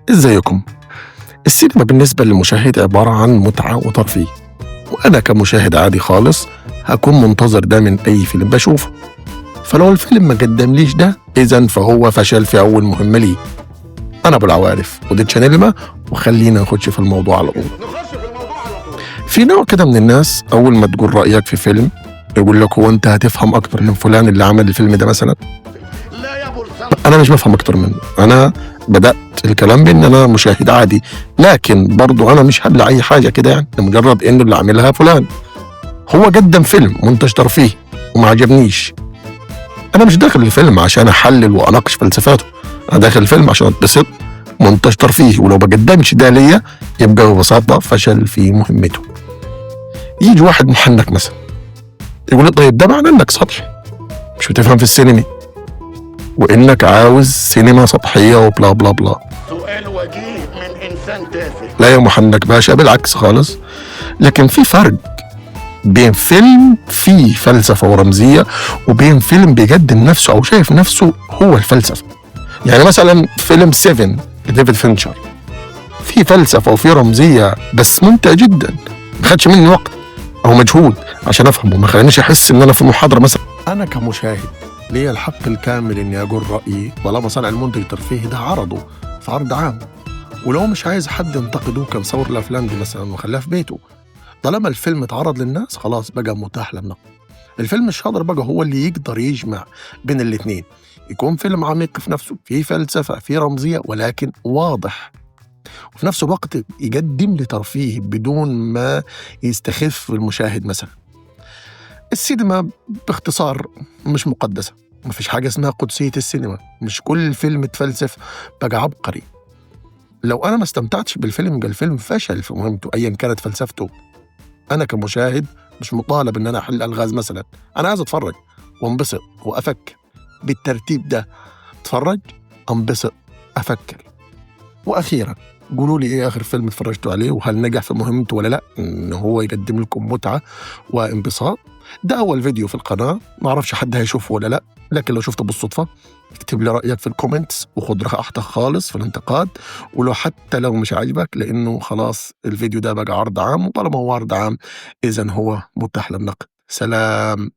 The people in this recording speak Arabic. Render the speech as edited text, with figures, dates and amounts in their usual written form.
ازيكم؟ السينما بالنسبة للمشاهد عبارة عن متعة وترفيه، وأنا كمشاهد عادي خالص هكون منتظر ده من أي فيلم بشوفه. فلو الفيلم ما قدمليش ده إذن فهو فشل في أول مهمة لي. أنا أبو العوارف ودي تشانيلما، وخلينا نخش في الموضوع على طول. في نوع كده من الناس أول ما تقول رأيك في فيلم يقول لك هو أنت هتفهم أكتر من فلان اللي عمل الفيلم ده مثلا. أنا مش بفهم أكتر منه، أنا بدأت الكلام بإن أنا مشاهد عادي، لكن برضو أنا مش هبلع أي حاجة كده يعني لمجرد إنه اللي عاملها فلان. هو قدم فيلم منتج ترفيه وما عجبنيش، أنا مش داخل الفيلم عشان أحلل وأناقش فلسفاته، أنا داخل الفيلم عشان أتبسط، منتج ترفيه، ولو ما قدمش ده ليا يبقى ببساطة فشل في مهمته. يجي واحد محنك مثلا يقول لي طيب ده معناه إنك سطحي، مش بتفهم في السينما، وإنك عاوز سينما سطحية وبلا بلا بلا. سؤال وجيه من إنسان تافه. لا يا محنك باشا، بالعكس خالص. لكن في فرق بين فيلم فيه فلسفة ورمزية وبين فيلم بيقدم نفسه أو شايف نفسه هو الفلسفة. يعني مثلا فيلم 7 ديفيد فينشر فيه فلسفة وفيه رمزية بس ممتع جدا، ما خدش مني وقت أو مجهود عشان أفهمه، ما خلانيش أحس إن أنا في محاضرة مثلا. أنا كمشاهد ليا الحق الكامل إني أقول رأيي طالما صنع المنتج الترفيهي ده عرضه في عرض عام، ولو مش عايز حد ينتقده كان صور الأفلام دي مثلا وخلاها في بيته. طالما الفيلم اتعرض للناس خلاص بقى متاح للنقد. الفيلم الشاطر بقى هو اللي يقدر يجمع بين الاتنين، يكون فيلم عميق في نفسه، فيه فلسفة، فيه رمزية، ولكن واضح، وفي نفس الوقت يقدم لي ترفيه بدون ما يستخف المشاهد مثلا. السينما باختصار مش مقدسة، مفيش حاجة اسمها قدسية السينما، مش كل فيلم تفلسف بقى عبقري. لو أنا ما استمتعتش بالفيلم يبقى الفيلم فشل في مهمته أيا كانت فلسفته. أنا كمشاهد مش مطالب إن أنا أحل ألغاز مثلا، أنا عايز أتفرج وانبسط وأفكر بالترتيب ده، أتفرج أنبسط أفكر. وأخيرا قولوا لي إيه آخر فيلم اتفرجتوا عليه وهل نجح في مهمته ولا لأ، إن هو يقدم لكم متعة وانبساط. ده أول فيديو في القناة، ما أعرفش حد هيشوفه ولا لأ، لكن لو شفته بالصدفة اكتب لي رأيك في الكومنتس وخد راحتك خالص في الانتقاد، ولو حتى لو مش عاجبك لأنه خلاص الفيديو ده بقى عرض عام، وطالما هو عرض عام إذن هو متاح للنقد. سلام.